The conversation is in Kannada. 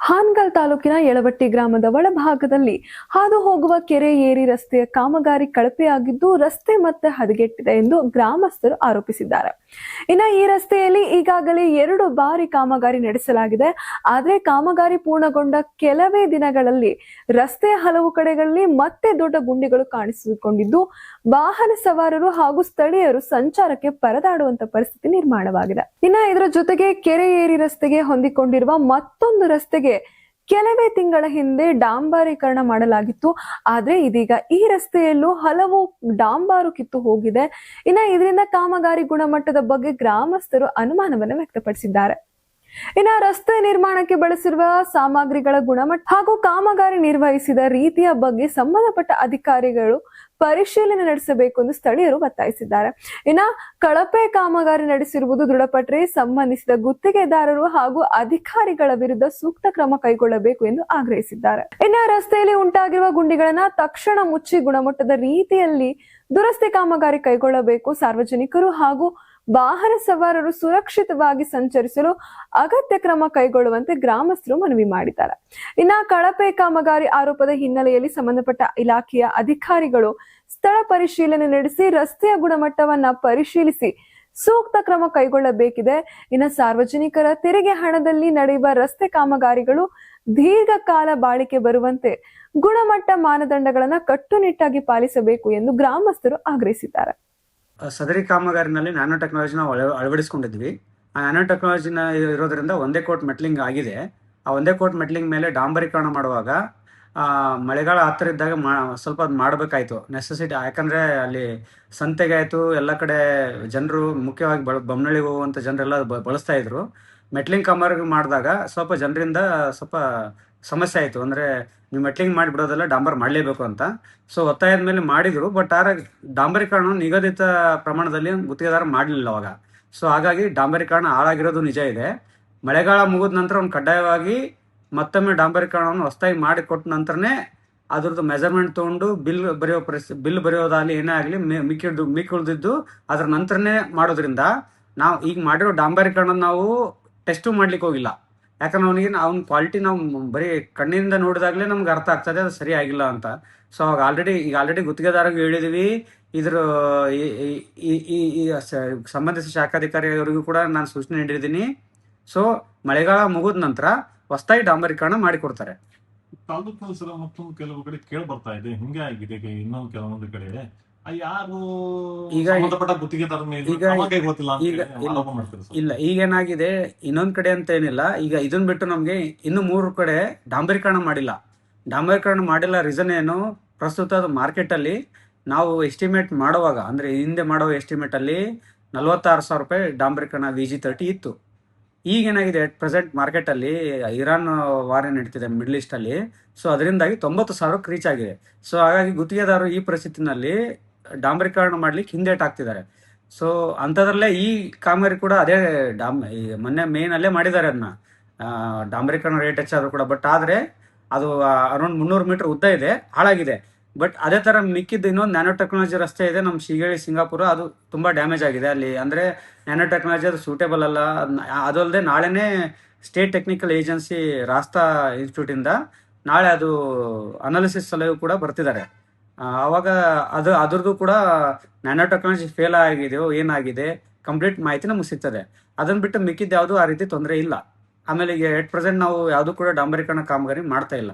ಹಾನಗಲ್ ತಾಲೂಕಿನ ಯಳವಟ್ಟಿ ಗ್ರಾಮದ ಒಳಭಾಗದಲ್ಲಿ ಹಾದು ಹೋಗುವ ಕೆರೆ ಏರಿ ರಸ್ತೆಯ ಕಾಮಗಾರಿ ಕಳಪೆಯಾಗಿದ್ದು ರಸ್ತೆ ಮತ್ತೆ ಹದಗೆಟ್ಟಿದೆ ಎಂದು ಗ್ರಾಮಸ್ಥರು ಆರೋಪಿಸಿದ್ದಾರೆ. ಈ ರಸ್ತೆಯಲ್ಲಿ ಈಗಾಗಲೇ 2 ಬಾರಿ ಕಾಮಗಾರಿ ನಡೆಸಲಾಗಿದೆ. ಆದರೆ ಕಾಮಗಾರಿ ಪೂರ್ಣಗೊಂಡ ಕೆಲವೇ ದಿನಗಳಲ್ಲಿ ರಸ್ತೆಯ ಹಲವು ಕಡೆಗಳಲ್ಲಿ ಮತ್ತೆ ದೊಡ್ಡ ಗುಂಡಿಗಳು ಕಾಣಿಸಿಕೊಂಡಿದ್ದು ವಾಹನ ಸವಾರರು ಹಾಗೂ ಸ್ಥಳೀಯರು ಸಂಚಾರಕ್ಕೆ ಪರದಾಡುವಂತ ಪರಿಸ್ಥಿತಿ ನಿರ್ಮಾಣವಾಗಿದೆ. ಇದರ ಜೊತೆಗೆ ಕೆರೆ ಏರಿ ರಸ್ತೆಗೆ ಹೊಂದಿಕೊಂಡಿರುವ ಮತ್ತೊಂದು ರಸ್ತೆಗೆ ಕೆಲವೇ ತಿಂಗಳ ಹಿಂದೆ ಡಾಂಬರೀಕರಣ ಮಾಡಲಾಗಿತ್ತು. ಆದ್ರೆ ಇದೀಗ ಈ ರಸ್ತೆಯಲ್ಲೂ ಹಲವು ಡಾಂಬಾರು ಕಿತ್ತು ಹೋಗಿದೆ. ಇದರಿಂದ ಕಾಮಗಾರಿ ಗುಣಮಟ್ಟದ ಬಗ್ಗೆ ಗ್ರಾಮಸ್ಥರು ಅನುಮಾನವನ್ನು ವ್ಯಕ್ತಪಡಿಸಿದ್ದಾರೆ. ರಸ್ತೆ ನಿರ್ಮಾಣಕ್ಕೆ ಬಳಸಿರುವ ಸಾಮಗ್ರಿಗಳ ಗುಣಮಟ್ಟ ಹಾಗೂ ಕಾಮಗಾರಿ ನಿರ್ವಹಿಸಿದ ರೀತಿಯ ಬಗ್ಗೆ ಸಂಬಂಧಪಟ್ಟ ಅಧಿಕಾರಿಗಳು ಪರಿಶೀಲನೆ ನಡೆಸಬೇಕು ಎಂದು ಸ್ಥಳೀಯರು ಒತ್ತಾಯಿಸಿದ್ದಾರೆ. ಕಳಪೆ ಕಾಮಗಾರಿ ನಡೆಸಿರುವುದು ದೃಢಪಟ್ಟರೆ ಸಂಬಂಧಿಸಿದ ಗುತ್ತಿಗೆದಾರರು ಹಾಗೂ ಅಧಿಕಾರಿಗಳ ವಿರುದ್ಧ ಸೂಕ್ತ ಕ್ರಮ ಕೈಗೊಳ್ಳಬೇಕು ಎಂದು ಆಗ್ರಹಿಸಿದ್ದಾರೆ. ರಸ್ತೆಯಲ್ಲಿ ಉಂಟಾಗಿರುವ ಗುಂಡಿಗಳನ್ನ ತಕ್ಷಣ ಮುಚ್ಚಿ ಗುಣಮಟ್ಟದ ರೀತಿಯಲ್ಲಿ ದುರಸ್ತಿ ಕಾಮಗಾರಿ ಕೈಗೊಳ್ಳಬೇಕು. ಸಾರ್ವಜನಿಕರು ಹಾಗೂ ವಾಹನ ಸವಾರರು ಸುರಕ್ಷಿತವಾಗಿ ಸಂಚರಿಸಲು ಅಗತ್ಯ ಕ್ರಮ ಕೈಗೊಳ್ಳುವಂತೆ ಗ್ರಾಮಸ್ಥರು ಮನವಿ ಮಾಡಿದ್ದಾರೆ. ಕಳಪೆ ಕಾಮಗಾರಿ ಆರೋಪದ ಹಿನ್ನೆಲೆಯಲ್ಲಿ ಸಂಬಂಧಪಟ್ಟ ಇಲಾಖೆಯ ಅಧಿಕಾರಿಗಳು ಸ್ಥಳ ಪರಿಶೀಲನೆ ನಡೆಸಿ ರಸ್ತೆಯ ಗುಣಮಟ್ಟವನ್ನ ಪರಿಶೀಲಿಸಿ ಸೂಕ್ತ ಕ್ರಮ ಕೈಗೊಳ್ಳಬೇಕಿದೆ. ಸಾರ್ವಜನಿಕರ ತೆರಿಗೆ ಹಣದಲ್ಲಿ ನಡೆಯುವ ರಸ್ತೆ ಕಾಮಗಾರಿಗಳು ದೀರ್ಘಕಾಲ ಬಾಳಿಕೆ ಬರುವಂತೆ ಗುಣಮಟ್ಟ ಮಾನದಂಡಗಳನ್ನ ಕಟ್ಟುನಿಟ್ಟಾಗಿ ಪಾಲಿಸಬೇಕು ಎಂದು ಗ್ರಾಮಸ್ಥರು ಆಗ್ರಹಿಸಿದ್ದಾರೆ. ಸದರಿ ಕಾಮಗಾರಿನಲ್ಲಿ ನ್ಯಾನೋ ಟೆಕ್ನಾಲಜಿನ ಅಳವಡಿಸ್ಕೊಂಡಿದ್ವಿ. ಆ ನ್ಯಾನೋ ಟೆಕ್ನಾಲಜಿನ ಇರೋದ್ರಿಂದ ಒಂದೇ ಕೋಟ್ ಮೆಟ್ಲಿಂಗ್ ಆಗಿದೆ. ಆ ಒಂದೇ ಕೋಟ್ ಮೆಟ್ಲಿಂಗ್ ಮೇಲೆ ಡಾಂಬರೀಕರಣ ಮಾಡುವಾಗ ಮಳೆಗಾಲ ಹತ್ತಿರ ಇದ್ದಾಗ ಸ್ವಲ್ಪ ಮಾಡಬೇಕಾಯ್ತು ನೆಸೆಸಿಟಿ. ಯಾಕಂದರೆ ಅಲ್ಲಿ ಸಂತೆಗೆ ಆಯಿತು, ಎಲ್ಲ ಕಡೆ ಜನರು ಮುಖ್ಯವಾಗಿ ಬೊಮ್ಮನಳ್ಳಿ ಹೋಗುವಂಥ ಜನರೆಲ್ಲ ಬಳಸ್ತಾ ಇದ್ರು. ಮೆಟ್ಲಿಂಗ್ ಕಾಮಗಾರಿ ಮಾಡಿದಾಗ ಸ್ವಲ್ಪ ಜನರಿಂದ ಸ್ವಲ್ಪ ಸಮಸ್ಯೆ ಆಯಿತು. ಅಂದರೆ ನೀವು ಮೆಟ್ಲಿಂಗ್ ಮಾಡಿಬಿಡೋದೆಲ್ಲ ಡಾಂಬರ್ ಮಾಡಲೇಬೇಕು ಅಂತ. ಸೊ ಒತ್ತಾಯದ ಮೇಲೆ ಮಾಡಿದರು. ಬಟ್ ಡಾಂಬರೀಕರಣ ನಿಗದಿತ ಪ್ರಮಾಣದಲ್ಲಿ ಗುತ್ತಿಗೆದಾರ ಮಾಡಲಿಲ್ಲ ಅವಾಗ. ಸೊ ಹಾಗಾಗಿ ಡಾಂಬರೀಕರಣ ಹಾಳಾಗಿರೋದು ನಿಜ ಇದೆ. ಮಳೆಗಾಲ ಮುಗಿದ ನಂತರ ಒಂದು ಕಡ್ಡಾಯವಾಗಿ ಮತ್ತೊಮ್ಮೆ ಡಾಂಬರೀಕರಣವನ್ನು ಹೊಸದಾಗಿ ಮಾಡಿಕೊಟ್ಟ ನಂತರನೇ ಅದ್ರದ್ದು ಮೆಜರ್ಮೆಂಟ್ ತೊಗೊಂಡು ಬಿಲ್ ಬರೆಯೋದಾಗಲಿ ಏನೇ ಆಗಲಿ ಮಿಕ್ಕುಳಿದಿದ್ದು ಅದರ ನಂತರನೇ ಮಾಡೋದ್ರಿಂದ ನಾವು ಈಗ ಮಾಡಿರೋ ಡಾಂಬರೀಕರಣ ನಾವು ಟೆಸ್ಟು ಮಾಡ್ಲಿಕ್ಕೆ ಹೋಗಿಲ್ಲ. ಯಾಕಂದ್ರೆ ಅವ್ನ ಕ್ವಾಲಿಟಿ ನಾವು ಬರೀ ಕಣ್ಣಿಂದ ನೋಡಿದಾಗಲೇ ನಮ್ಗೆ ಅರ್ಥ ಆಗ್ತದೆ ಅದು ಸರಿ ಆಗಿಲ್ಲ ಅಂತ. ಸೊ ಅವಾಗ ಆಲ್ರೆಡಿ ಗುತ್ತಿಗೆದಾರರಿಗೆ ಹೇಳಿದೀವಿ. ಇದ್ರ ಸಂಬಂಧಿಸಿದ ಶಾಖಾಧಿಕಾರಿಯವರಿಗೂ ಕೂಡ ನಾನು ಸೂಚನೆ ನೀಡಿದ್ದೀನಿ. ಸೊ ಮಳೆಗಾಲ ಮುಗಿದ ನಂತರ ಹೊಸದಾಗಿ ಡಾಂಬರೀಕರಣ ಮಾಡಿಕೊಡ್ತಾರೆ. ತಾಲೂಕು ಮತ್ತೊಂದು ಕೆಲವು ಕಡೆ ಕೇಳಿ ಬರ್ತಾ ಇದೆ, ಹಿಂಗೆ ಆಗಿದೆ. ಇನ್ನೊಂದು ಕೆಲವೊಂದು ಕಡೆ ಯಾರು ಈಗ ಇಲ್ಲ, ಈಗೇನಾಗಿದೆ ಇನ್ನೊಂದ್ ಕಡೆ ಅಂತ ಏನಿಲ್ಲ. ಈಗ ಇದನ್ ಬಿಟ್ಟು ನಮ್ಗೆ ಇನ್ನು 3 ಕಡೆ ಡಾಂಬರೀಕರಣ ಮಾಡಿಲ್ಲ. ರೀಸನ್ ಏನು, ಪ್ರಸ್ತುತ ಅದು ಮಾರ್ಕೆಟ್ ಅಲ್ಲಿ ನಾವು ಎಸ್ಟಿಮೇಟ್ ಮಾಡುವಾಗ ಅಂದ್ರೆ ಹಿಂದೆ ಮಾಡುವ ಎಸ್ಟಿಮೇಟ್ ಅಲ್ಲಿ 46,000 ರೂಪಾಯಿ ಡಾಂಬರೀಕರಣ VG30 ಇತ್ತು. ಈಗೇನಾಗಿದೆ ಪ್ರೆಸೆಂಟ್ ಮಾರ್ಕೆಟ್ ಅಲ್ಲಿ ಇರಾನ್ ವಾರ ನಡೀತಿದೆ ಮಿಡ್ಲ್ ಈಸ್ಟ್ ಅಲ್ಲಿ. ಸೊ ಅದರಿಂದಾಗಿ 90,000 ರೀಚ್ ಆಗಿದೆ. ಸೊ ಹಾಗಾಗಿ ಗುತ್ತಿಗೆದಾರರು ಈ ಪರಿಸ್ಥಿತಿನಲ್ಲಿ ಡಾಂಬರೀಕರಣ ಮಾಡ್ಲಿಕ್ಕೆ ಹಿಂದೇಟಾಗ್ತಿದ್ದಾರೆ. ಸೊ ಅಂಥದ್ರಲ್ಲೇ ಈ ಕಾಮಗಾರಿ ಕೂಡ ಅದೇ ಮೊನ್ನೆ ಮೇನ್ ಅಲ್ಲೇ ಮಾಡಿದ್ದಾರೆ. ಅದನ್ನ ಡಾಂಬರೀಕರಣ ರೇಟ್ ಹೆಚ್ಚಾದ್ರು ಕೂಡ, ಬಟ್ ಆದ್ರೆ ಅದು ಅರೌಂಡ್ 300 ಮೀಟರ್ ಉದ್ದ ಇದೆ, ಹಾಳಾಗಿದೆ. ಬಟ್ ಅದೇ ತರ ಮಿಕ್ಕಿದ್ದು ಇನ್ನೊಂದು ನ್ಯಾನೋ ಟೆಕ್ನಾಲಜಿ ರಸ್ತೆ ಇದೆ ನಮ್ಮ ಶಿಗೇಳಿ ಸಿಂಗಾಪುರ, ಅದು ತುಂಬಾ ಡ್ಯಾಮೇಜ್ ಆಗಿದೆ. ಅಲ್ಲಿ ಅಂದ್ರೆ ನ್ಯಾನೋ ಟೆಕ್ನಾಲಜಿ ಅದು ಸೂಟೇಬಲ್ ಅಲ್ಲ. ಅದಲ್ಲದೆ ನಾಳೆನೇ state technical agency rasta institute ಇಂದ ನಾಳೆ ಅದು ಅನಾಲಿಸಿಸ್ ಸಲಹೆ ಕೂಡ ಬರ್ತಿದ್ದಾರೆ. ಅವಾಗ ಅದ್ರದ್ದು ಕೂಡ ನ್ಯಾನೋ ಟೆಕ್ನಾಲಜಿ ಫೇಲ್ ಆಗಿದೆಯೋ ಏನಾಗಿದೆ ಕಂಪ್ಲೀಟ್ ಮಾಹಿತಿ ನಮ್ಗೆ ಸಿಗ್ತದೆ. ಅದನ್ನ ಬಿಟ್ಟು ಮಿಕ್ಕಿದ್ದು ಯಾವುದು ಆ ರೀತಿ ತೊಂದರೆ ಇಲ್ಲ. ಆಮೇಲೆ ಈಗ ಎಟ್ ಪ್ರೆಸೆಂಟ್ ನಾವು ಯಾವುದು ಕೂಡ ಡಾಂಬರೀಕರಣ ಕಾಮಗಾರಿ ಮಾಡ್ತಾ ಇಲ್ಲ.